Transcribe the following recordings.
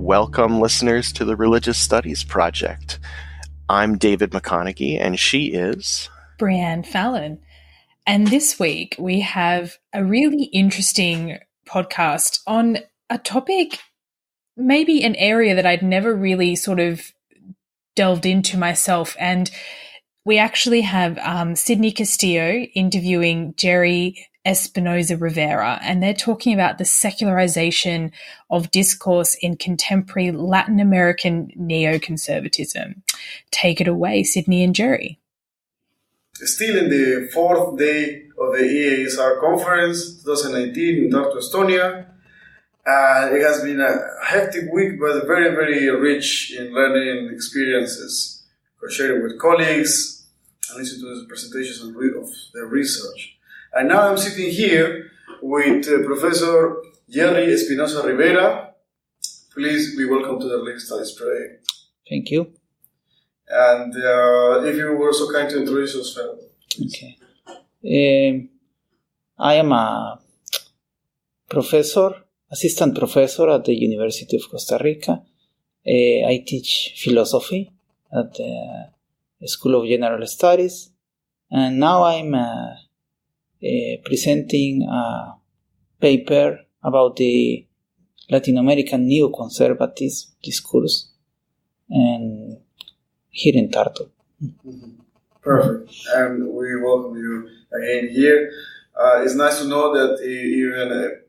Welcome, listeners, to the Religious Studies Project. I'm David McConaughey, and she is... Brianne Fallon. And this week we have a really interesting podcast on a topic, maybe an area that I'd never really sort of delved into myself. And we actually have Sydney Castillo interviewing Jerry Espinoza Rivera, and they're talking about the secularization of discourse in contemporary Latin American neoconservatism. Take it away, Sydney and Jerry. Still in the fourth day of the EASR conference 2019 in Tartu, Estonia. It has been a hectic week, but very, very rich in learning experiences for sharing with colleagues and listening to the presentations of the research. And now I'm sitting here with Professor Jerry Espinoza Rivera. Please be welcome to the Religious Studies Project. Thank you. And if you were so kind to introduce yourself. Okay. I am a assistant professor at the University of Costa Rica. I teach philosophy at the School of General Studies. And now I'm presenting a paper about the Latin American neoconservatism discourse and here in Tartu. Perfect. And we welcome you again here. It's nice to know that even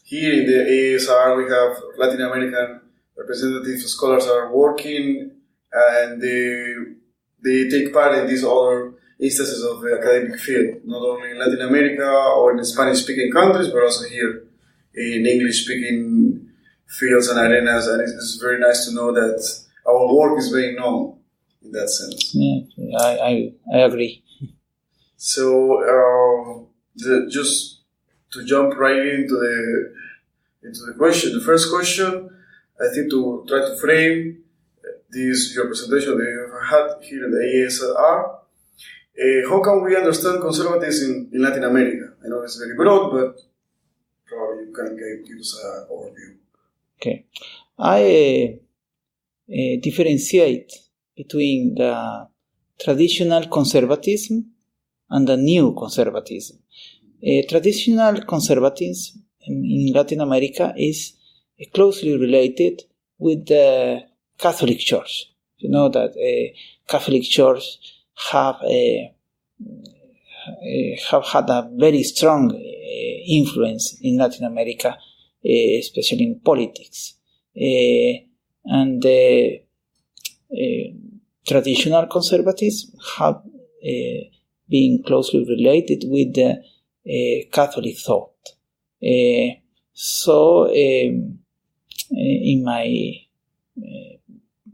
here in the ASR we have Latin American representative scholars are working and they take part in these other instances of the academic field, not only in Latin America or in Spanish-speaking countries, but also here in English-speaking fields and arenas. And it's very nice to know that our work is being known in that sense. Yeah, I agree. So just to jump right into the question, the first question, I think to try to frame this your presentation that you have had here in the ASR. How can we understand conservatism in Latin America? I know it's very broad, but probably you can give us an overview. Okay. I differentiate between the traditional conservatism and the new conservatism. Traditional conservatism in Latin America is closely related with the Catholic Church. You know that Catholic Church have had a very strong influence in Latin America, especially in politics. And traditional conservatism have been closely related with the Catholic thought. So in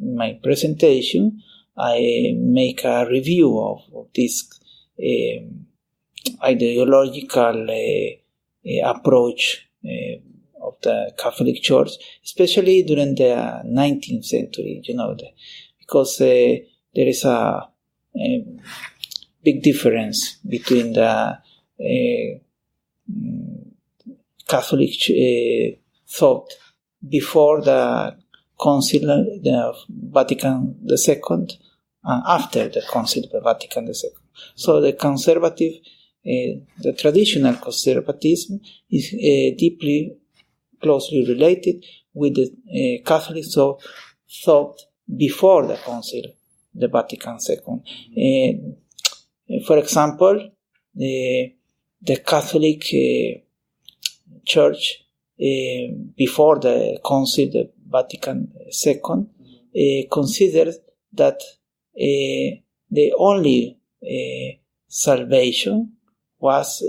my presentation, I make a review of this ideological approach of the Catholic Church, especially during the 19th century, because there is a big difference between the Catholic thought before the Council of Vatican II and after the Council of Vatican II. So the conservative, the traditional conservatism is deeply closely related with the Catholic thought before the Council, the Vatican II. For example, the Catholic Church before the Council, the Vatican II, considers that the only salvation was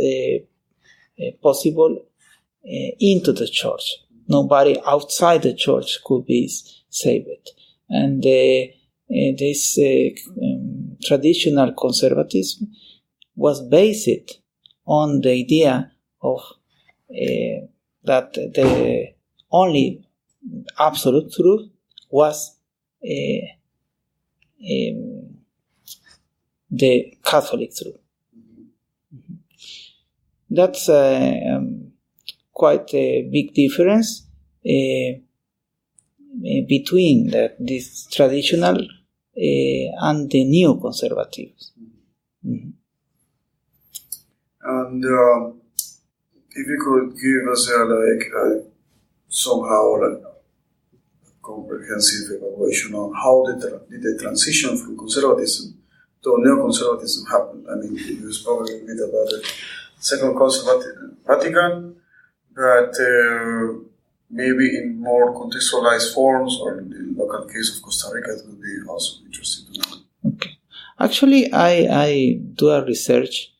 possible into the church. Nobody outside the church could be saved. And this traditional conservatism was based on the idea of that the only absolute truth was the Catholic truth. That's quite a big difference between this traditional and the neoconservatives. Mm-hmm. And if you could give us somehow a comprehensive evaluation on how did the transition from conservatism to neoconservatism happen. I mean, you spoke a bit about the Second Council Vatican, but maybe in more contextualized forms, or in the local case of Costa Rica, it would be also interesting to know. Okay. Actually, I do a research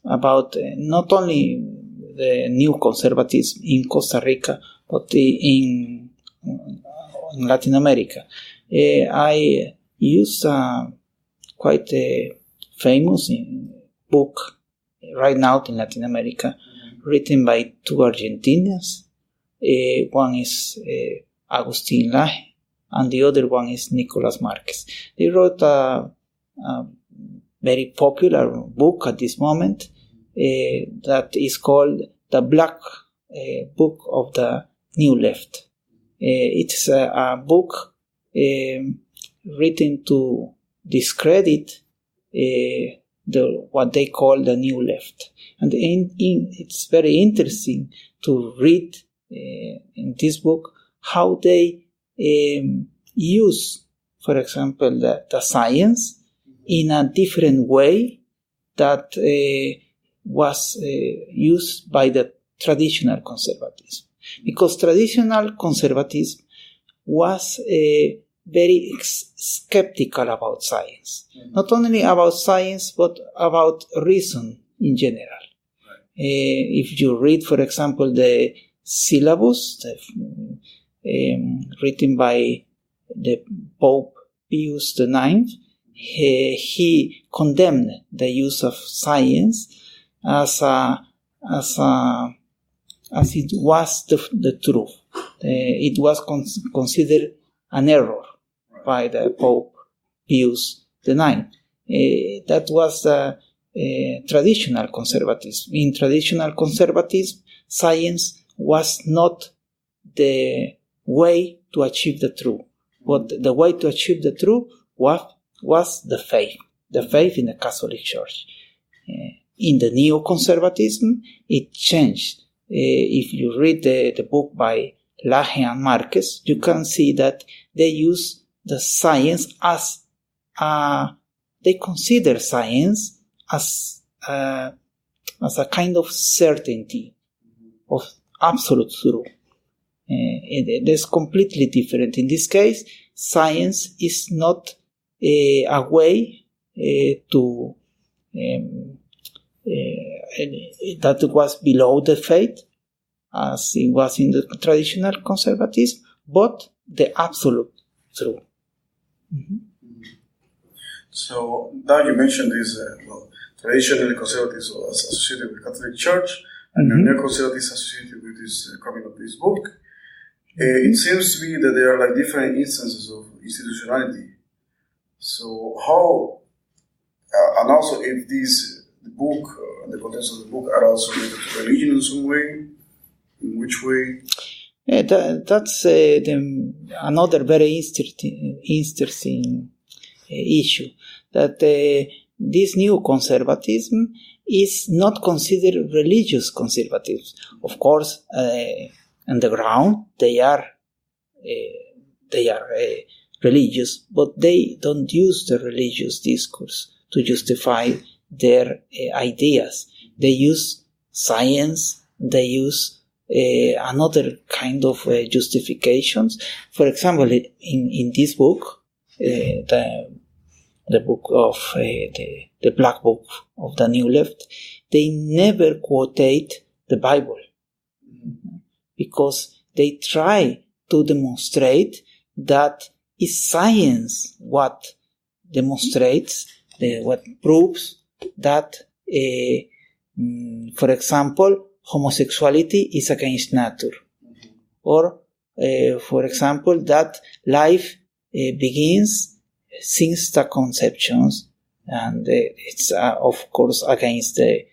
about not only the neoconservatism in Costa Rica, but in Latin America. I used quite a famous book right now in Latin America, written by two Argentinians. One is Agustín Laje, and the other one is Nicolás Marquez. They wrote a very popular book at this moment that is called The Black Book of the New Left. It's a book written to discredit what they call the New Left. And it's very interesting to read in this book how they use, for example, the science in a different way that was used by the traditional conservatism. Because traditional conservatism was very skeptical about science. Not only about science, but about reason in general. If you read, for example, the syllabus written by the Pope Pius IX, he condemned the use of science as it was the truth. It was considered an error by the Pope Pius IX. That was the traditional conservatism. In traditional conservatism, science was not the way to achieve the truth. But the way to achieve the truth was the faith in the Catholic Church. In the neoconservatism, it changed. If you read the book by Laje and Marquez, you can see that they use the science as they consider science as a kind of certainty of absolute truth. It is completely different. In this case, science is not a way to that was below the faith, as it was in the traditional conservatism, but the absolute truth. Mm-hmm. So now you mentioned this, traditionally conservatives are associated with the Catholic Church, and neoconservatives associated with this coming of this book. It seems to me that there are like different instances of institutionality. So how, and also if the book, the contents of the book are also related to religion in some way, in which way? Yeah, that's another very interesting issue, that this new conservatism is not considered religious conservatism. Of course, on the ground they are religious, but they don't use the religious discourse to justify their ideas. They use science, they use another kind of justifications. For example, in this book, the book of the Black Book of the New Left, they never quotate the Bible, because they try to demonstrate that it's science what demonstrates, what proves that, for example, homosexuality is against nature, or, for example, that life begins since the conceptions, and it's of course against the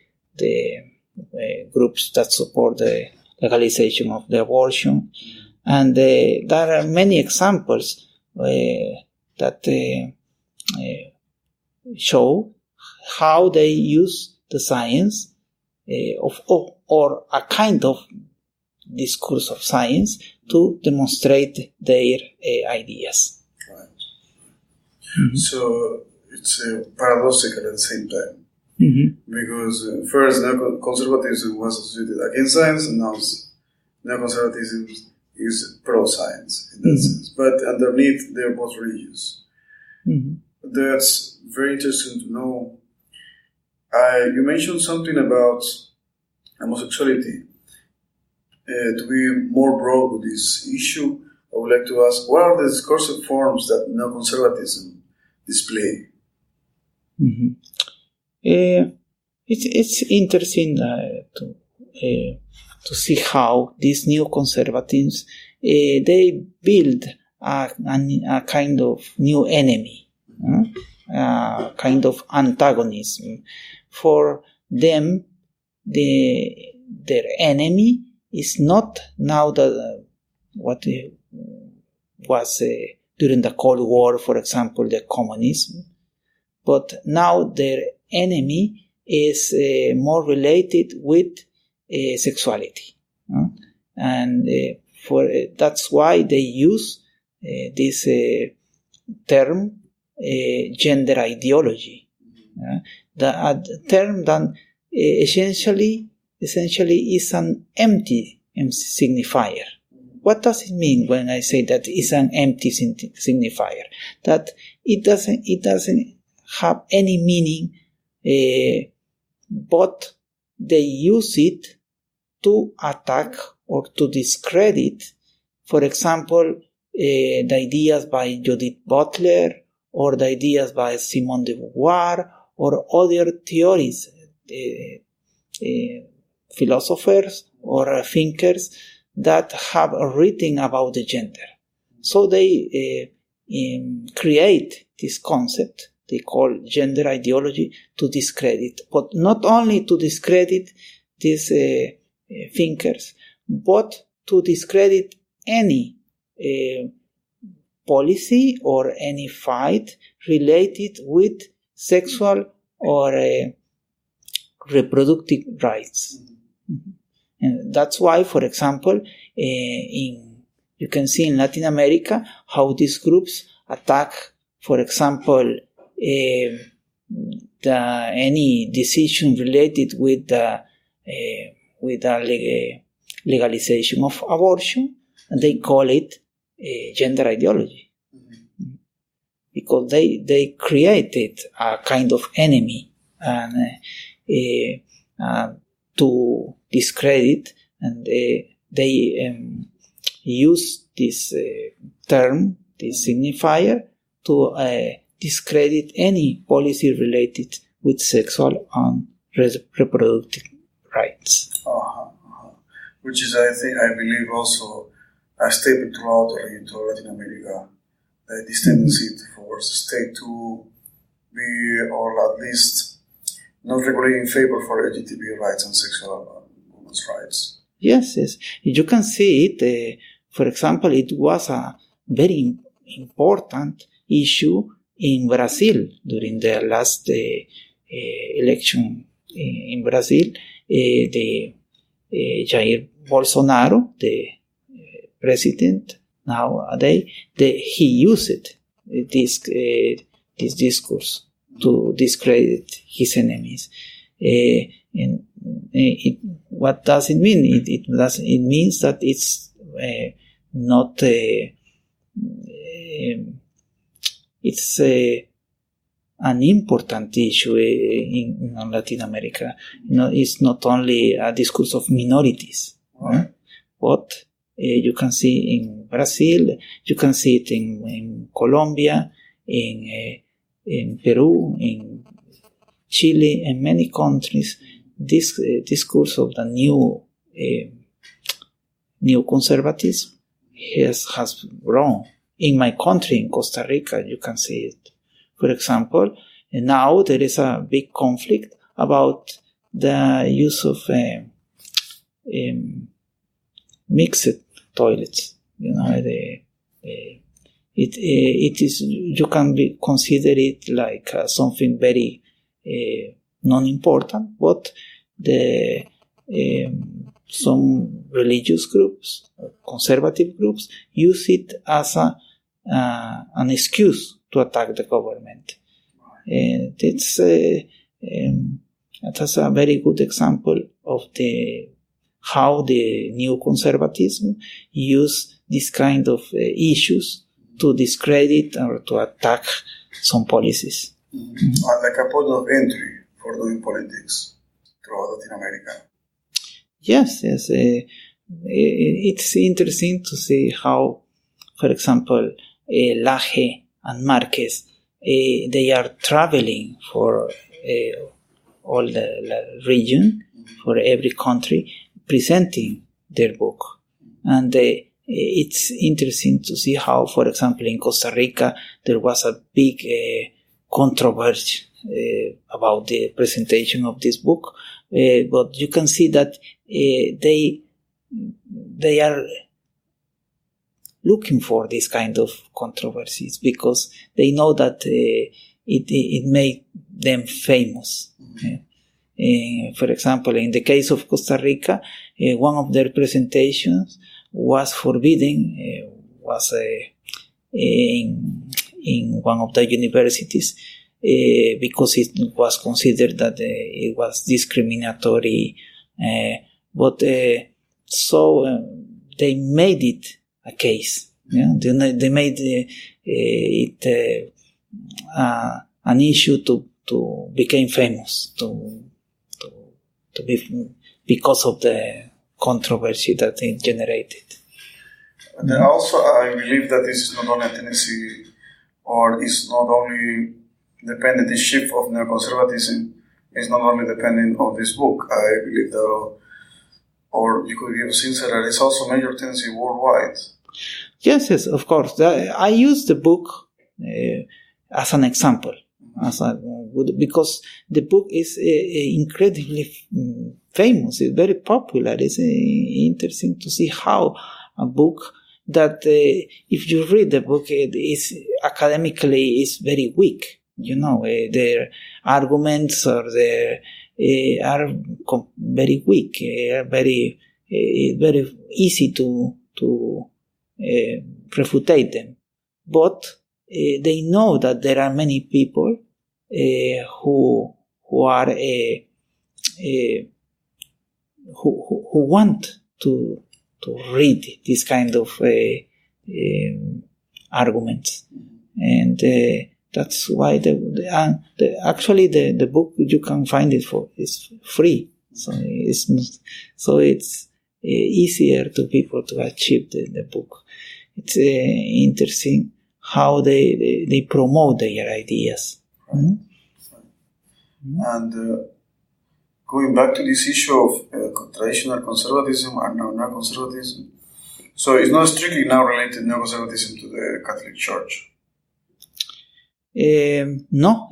groups that support the legalization of the abortion, And there are many examples that show how they use the science or a kind of discourse of science to demonstrate their ideas. Right. Mm-hmm. So it's paradoxical at the same time. Mm-hmm. Because first neoconservatism was associated against science, and now neoconservatism is pro-science in that sense. But underneath, they're both religious. Mm-hmm. That's very interesting to know. You mentioned something about homosexuality. To be more broad with this issue, I would like to ask, what are the discursive forms that neoconservatism display? Mm-hmm. It's interesting to see how these neoconservatives they build a kind of new enemy, a kind of antagonism. For them, their enemy is not now what was during the Cold War, for example, the communism, but now their enemy is more related with sexuality, and that's why they use this term gender ideology. The term that essentially is an empty signifier. What does it mean when I say that it's an empty signifier? That it doesn't have any meaning, but they use it to attack or to discredit, for example, the ideas by Judith Butler or the ideas by Simone de Beauvoir or other theories, philosophers or thinkers that have written about the gender. So they create this concept they call gender ideology to discredit, but not only to discredit these thinkers, but to discredit any policy or any fight related with sexual or reproductive rights. Mm-hmm. And that's why, for example, you can see in Latin America how these groups attack, for example, any decision related with the legalization of abortion, and they call it gender ideology. Mm-hmm. Because they created a kind of enemy and to discredit, and they use this term, this signifier, to discredit any policy related with sexual and reproductive rights. Which is, I believe, also a statement throughout Latin America, this tendency towards the state to be, or at least not regulating in favor for LGBT rights and sexual women's rights. Yes. You can see it. For example, it was a very important issue in Brazil during the last election in Brazil. The Jair Bolsonaro, the president nowadays, he used this discourse to discredit his enemies. What does it mean? It means that it's not. It's an important issue in Latin America. It's not only a discourse of minorities, but you can see in Brazil, you can see it in Colombia, in Peru, in Chile, and many countries. This discourse of the neoconservatism has grown. In my country, in Costa Rica, you can see it. For example, now there is a big conflict about the use of mixed toilets. it is, you can consider it like something very non-important, but some religious groups, conservative groups, use it as an excuse to attack the government. And that's a very good example of how the neoconservatism use this kind of issues to discredit or to attack some policies. Like a point of entry for doing politics throughout Latin America. Yes. It's interesting to see how, for example, Laje and Marquez, they are traveling for all the region, for every country, presenting their book. And it's interesting to see how, for example, in Costa Rica, there was a big controversy about the presentation of this book. But you can see that they are looking for this kind of controversies because they know that it made them famous. For example, in the case of Costa Rica, one of their presentations was forbidden, in one of the universities, because it was considered that it was discriminatory. So they made it a case. They made it an issue to become famous, to be, because of the controversy that it generated. And also, I believe that this is not only a tendency, or is not only dependent, the shift of neoconservatism is not only dependent on this book. I believe that, or you could give since that it's also a major tendency worldwide. Yes, of course. I use the book as an example, because the book is incredibly famous. It's very popular. It's interesting to see how a book that, if you read the book, it is academically is very weak. Their arguments or are very weak. Very easy to refutate them. But they know that there are many people who want to read this kind of arguments, and that's why actually the book you can find it is free, so it's easier to people to achieve the book. It's interesting how they promote their ideas. Right. And going back to this issue of traditional conservatism and neoconservatism, so it's not strictly now related neoconservatism to the Catholic Church. No,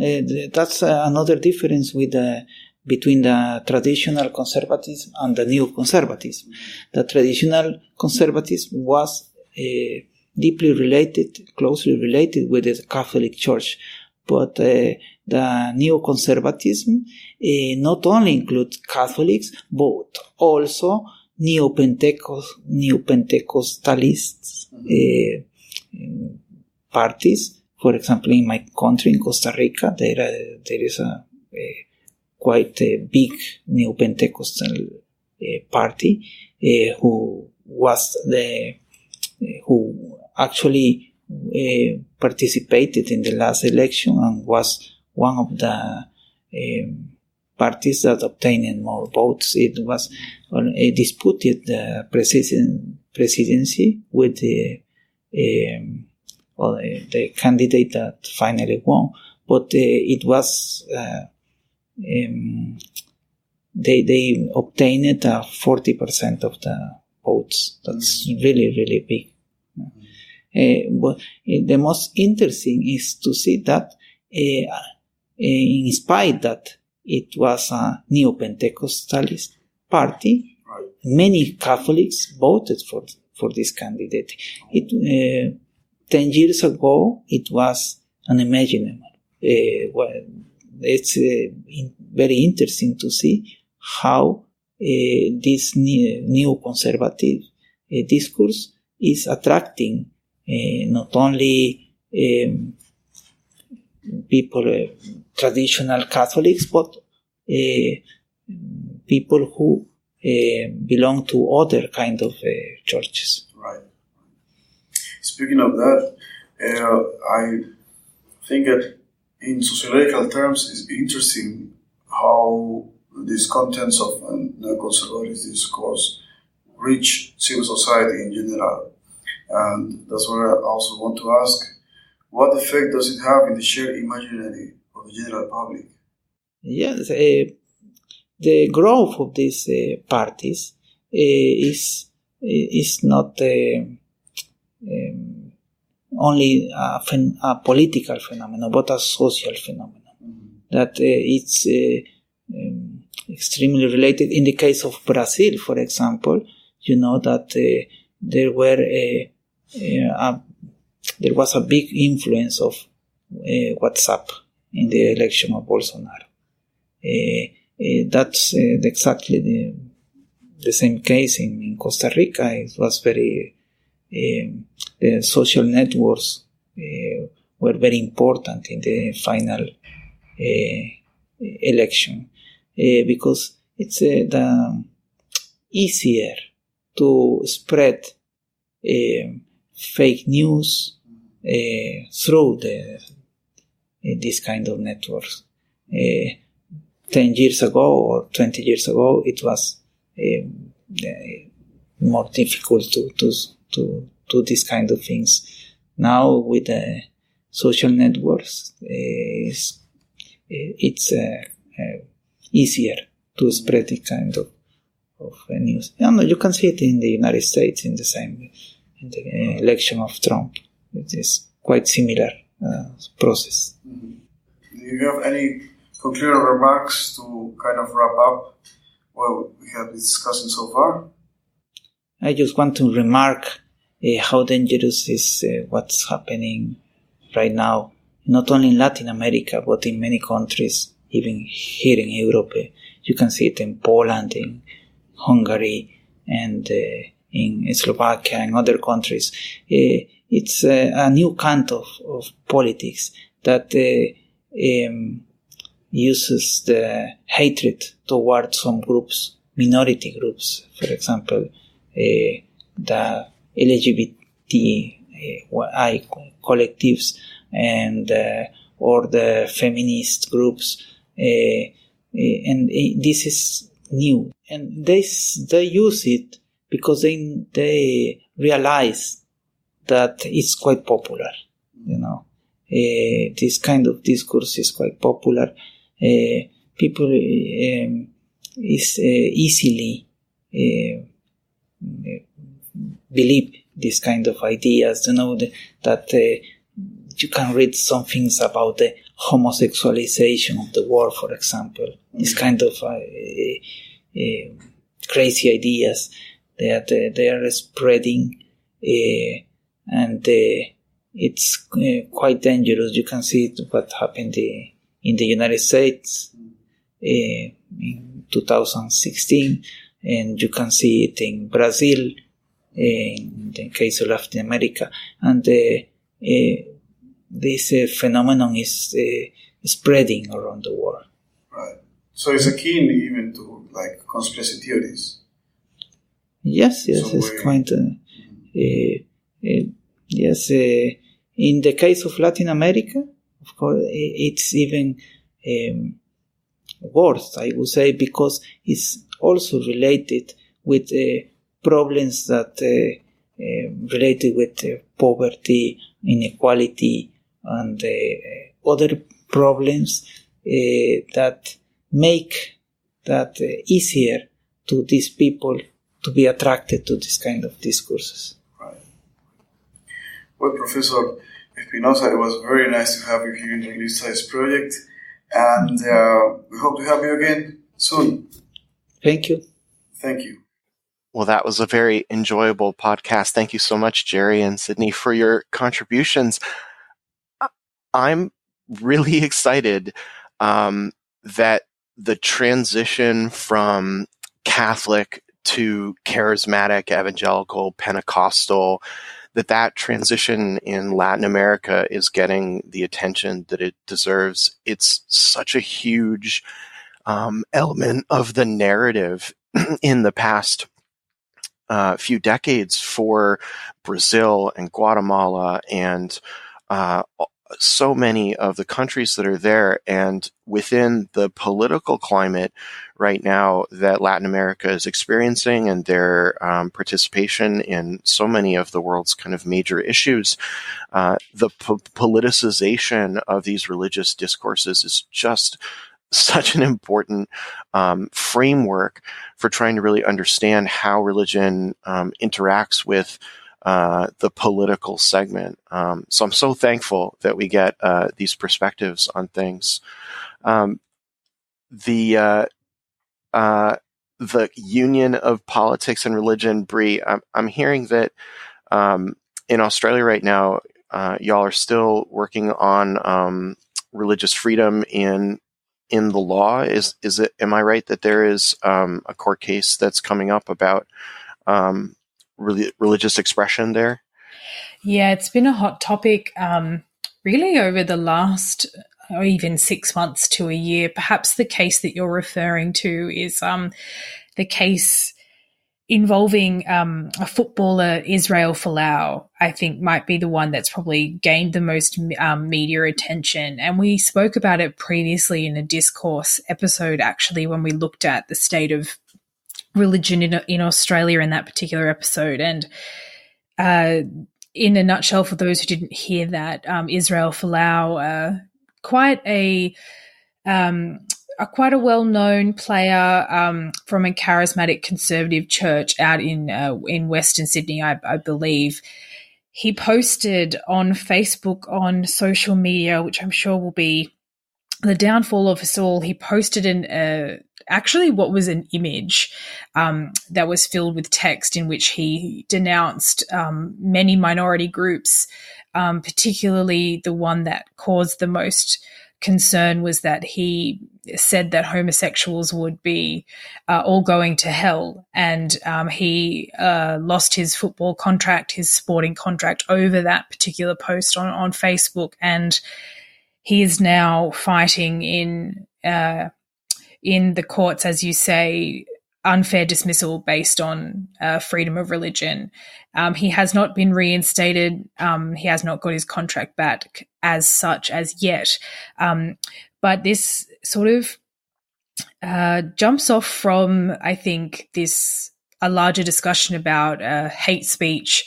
that's another difference between the traditional conservatism and the neoconservatism. The traditional conservatism was closely related with the Catholic Church, but the neoconservatism not only includes Catholics, but also Neopentecostalists parties. For example, in my country, in Costa Rica, there is a quite a big Neopentecostal party who actually participated in the last election and was one of the parties that obtained more votes. It was a disputed presidency with the candidate that finally won, but it was they obtained 40% of the votes. That's really, really big. But the most interesting is to see that in spite that it was a Neopentecostalist party, many Catholics voted for this candidate. 10 years ago, it was unimaginable. It's very interesting to see how this new conservative discourse is attracting not only people, traditional Catholics, but people who belong to other kind of churches. Right. Speaking of that, I think that in sociological terms, it's interesting how these contents of neoconservative discourse reach civil society in general. And that's where I also want to ask, what effect does it have in the shared imaginary of the general public? Yes, the growth of these parties is not only a political phenomenon, but a social phenomenon. That it's extremely related. In the case of Brazil, for example, you know that there was a big influence of WhatsApp in the election of Bolsonaro. That's exactly the same case in Costa Rica. It was very the social networks were very important in the final election because it's easier to spread fake news through this kind of networks. 10 years ago or 20 years ago, it was more difficult to do this kind of things. Now with the social networks, it's easier to spread this kind of news. You can see it in the United States in the election of Trump. It is quite similar process. Mm-hmm. Do you have any concluding remarks to kind of wrap up what we have been discussing so far? I just want to remark how dangerous is what's happening right now, not only in Latin America, but in many countries, even here in Europe. You can see it in Poland, in Hungary, and in Slovakia and other countries. It's a new kind of politics that uses the hatred towards some groups, minority groups, for example, the LGBTI collectives and or the feminist groups, and this is new, and they use it because they realize that it's quite popular. This kind of discourse is quite popular. People is easily believe this kind of ideas. That you can read some things about the homosexualization of the world, for example. This kind of crazy ideas that they are spreading, and it's quite dangerous. You can see what happened in the United States in 2016, and you can see it in Brazil, in the case of Latin America, and this phenomenon is spreading around the world. Right. So it's akin even to like conspiracy theories. Yes, it's quite. Yes, in the case of Latin America, of course, it's even worse, I would say, because it's also related with problems that related with poverty, inequality, and other problems that make that easier to these people to be attracted to this kind of discourses. Right. Well, Professor Espinoza, it was very nice to have you here in the English Studies Project, and we hope to have you again soon. Thank you. Thank you. Well, that was a very enjoyable podcast. Thank you so much, Jerry and Sydney, for your contributions. I'm really excited that the transition from Catholic to charismatic, evangelical, Pentecostal, that transition in Latin America is getting the attention that it deserves. It's such a huge element of the narrative in the past few decades for Brazil and Guatemala and so many of the countries that are there. And within the political climate right now that Latin America is experiencing and their participation in so many of the world's kind of major issues, the politicization of these religious discourses is just such an important framework for trying to really understand how religion interacts with the political segment. So I'm so thankful that we get these perspectives on things. The union of politics and religion, Bree, I'm hearing that in Australia right now, y'all are still working on religious freedom in the law. Is it? Am I right that there is a court case that's coming up about religious expression there? Yeah, it's been a hot topic really over the last or even 6 months to a year. Perhaps the case that you're referring to is the case involving a footballer, Israel Folau, I think might be the one that's probably gained the most media attention. And we spoke about it previously in a discourse episode, actually, when we looked at the state of religion in Australia in that particular episode. And in a nutshell, for those who didn't hear that, Israel Folau, quite a well-known player from a charismatic conservative church out in Western Sydney, I believe. He posted on Facebook, on social media, which I'm sure will be the downfall of us all. He posted actually what was an image that was filled with text in which he denounced many minority groups, particularly the one that caused the most concern was that he said that homosexuals would be all going to hell, and he lost his football contract, his sporting contract, over that particular post on Facebook, and he is now fighting in the courts, as you say, unfair dismissal based on freedom of religion. He has not been reinstated. He has not got his contract back as such as yet. But this sort of jumps off from, I think, a larger discussion about hate speech.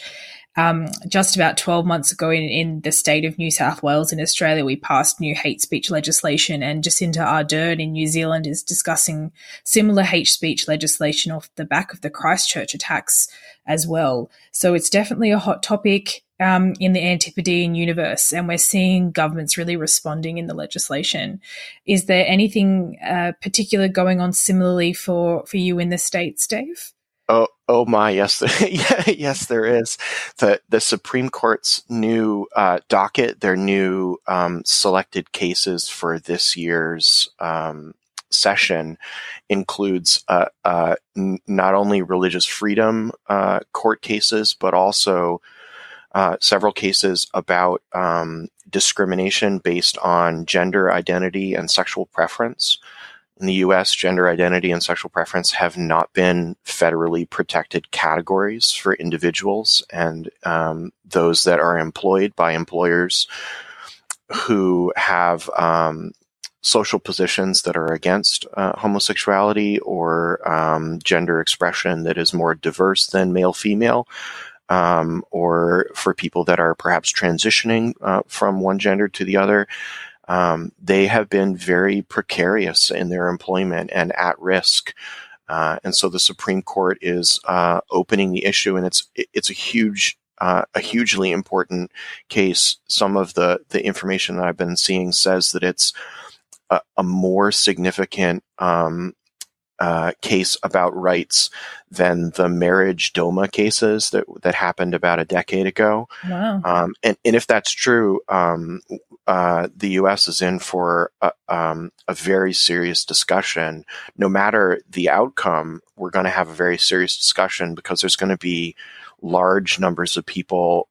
Just about 12 months ago in the state of New South Wales in Australia, we passed new hate speech legislation, and Jacinda Ardern in New Zealand is discussing similar hate speech legislation off the back of the Christchurch attacks as well. So it's definitely a hot topic in the Antipodean universe, and we're seeing governments really responding in the legislation. Is there anything particular going on similarly for you in the States, Dave? Oh my, yes. Yes, there is. The Supreme Court's new docket, their new selected cases for this year's session includes not only religious freedom court cases, but also several cases about discrimination based on gender identity and sexual preference. In the U.S., gender identity and sexual preference have not been federally protected categories for individuals, and those that are employed by employers who have social positions that are against homosexuality or gender expression that is more diverse than male-female, or for people that are perhaps transitioning from one gender to the other. They have been very precarious in their employment and at risk. And so the Supreme Court is opening the issue, and it's a hugely important case. Some of the information that I've been seeing says that it's a more significant case about rights than the marriage DOMA cases that happened about a decade ago. Wow. And if that's true, the U.S. is in for a very serious discussion. No matter the outcome, we're going to have a very serious discussion because there's going to be large numbers of people,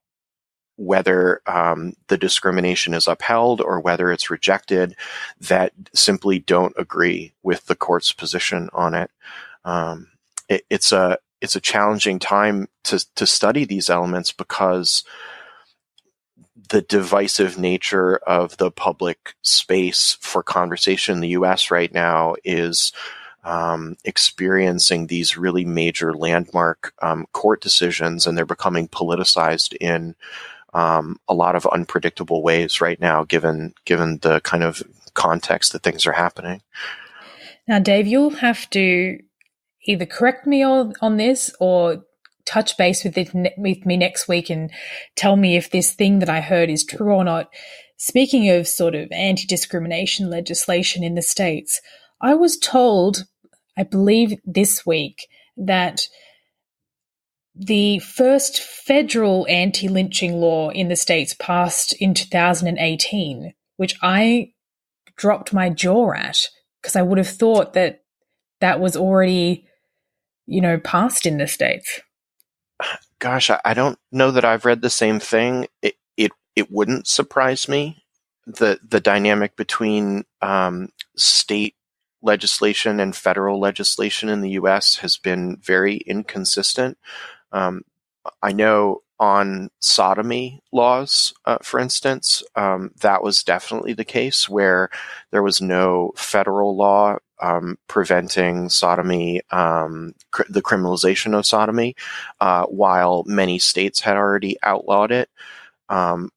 whether the discrimination is upheld or whether it's rejected, that simply don't agree with the court's position on it. It's a challenging time to study these elements because the divisive nature of the public space for conversation in the U.S. right now is experiencing these really major landmark court decisions, and they're becoming politicized in a lot of unpredictable ways right now, given the kind of context that things are happening. Now, Dave, you'll have to either correct me on this or touch base with me next week and tell me if this thing that I heard is true or not. Speaking of sort of anti-discrimination legislation in the States, I was told, I believe this week, that the first federal anti-lynching law in the States passed in 2018, which I dropped my jaw at because I would have thought that was already, passed in the States. Gosh, I don't know that I've read the same thing. It wouldn't surprise me. The dynamic between state legislation and federal legislation in the U.S. has been very inconsistent. I know on sodomy laws, for instance, that was definitely the case where there was no federal law preventing sodomy, the criminalization of sodomy, while many states had already outlawed it. I'm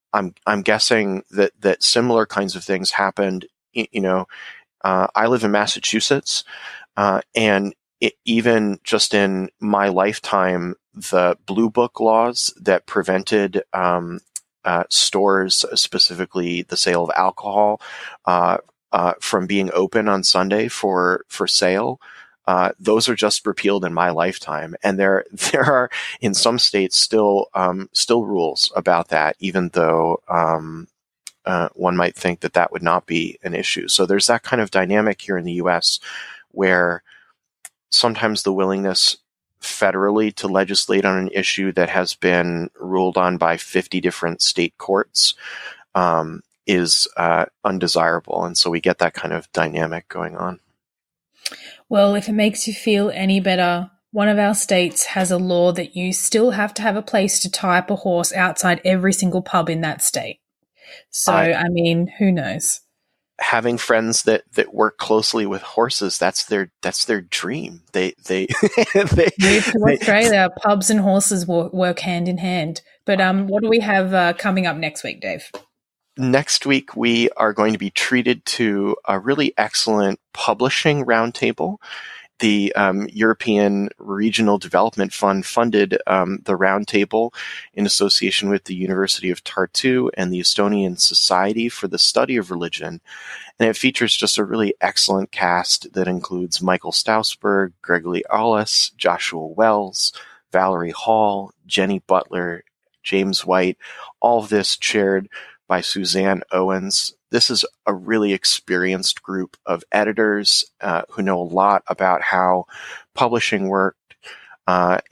guessing that similar kinds of things happened. I live in Massachusetts, and even just in my lifetime, the Blue Book laws that prevented stores, specifically the sale of alcohol, from being open on Sunday for sale, those are just repealed in my lifetime. And there are in some states still rules about that, even though one might think that would not be an issue. So there's that kind of dynamic here in the U.S. where sometimes the willingness federally to legislate on an issue that has been ruled on by 50 different state courts is undesirable. And so we get that kind of dynamic going on. Well, if it makes you feel any better, one of our states has a law that you still have to have a place to tie up a horse outside every single pub in that state. So, I mean, who knows? Having friends that work closely with horses, that's their dream. They move to Australia. Pubs and horses work hand in hand. But what do we have coming up next week, Dave? Next week, we are going to be treated to a really excellent publishing roundtable. The European Regional Development Fund funded the roundtable in association with the University of Tartu and the Estonian Society for the Study of Religion. And it features just a really excellent cast that includes Michael Stausberg, Gregory Allis, Joshua Wells, Valerie Hall, Jenny Butler, James White, all of this chaired by Suzanne Owens. This is a really experienced group of editors who know a lot about how publishing worked,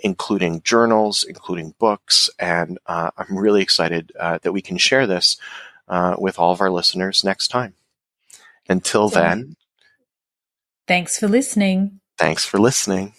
including journals, including books. And I'm really excited that we can share this with all of our listeners next time. Until then. Thanks for listening. Thanks for listening.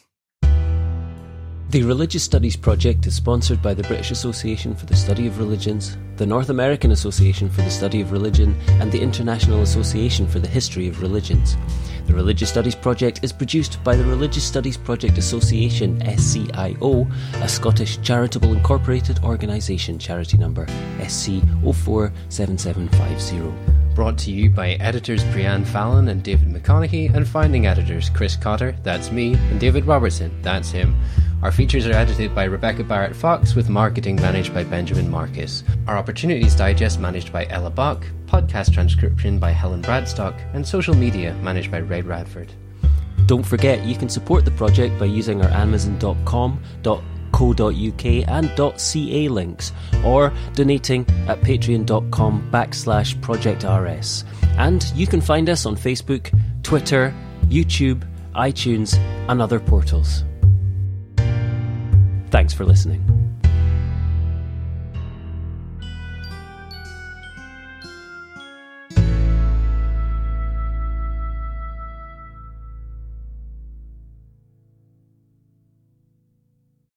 The Religious Studies Project is sponsored by the British Association for the Study of Religions, the North American Association for the Study of Religion, and the International Association for the History of Religions. The Religious Studies Project is produced by the Religious Studies Project Association, SCIO, a Scottish charitable incorporated organisation, charity number SC047750. Brought to you by editors Brianne Fallon and David McConaughey, and founding editors Chris Cotter, that's me, and David Robertson, that's him. Our features are edited by Rebecca Barrett-Fox, with marketing managed by Benjamin Marquez. Our Opportunities Digest managed by Ella Bach, podcast transcription by Helen Bradstock, and social media managed by Ray Radford. Don't forget, you can support the project by using our amazon.com.co.uk and .ca links, or donating at patreon.com/projectrs. And you can find us on Facebook, Twitter, YouTube, iTunes, and other portals. Thanks for listening.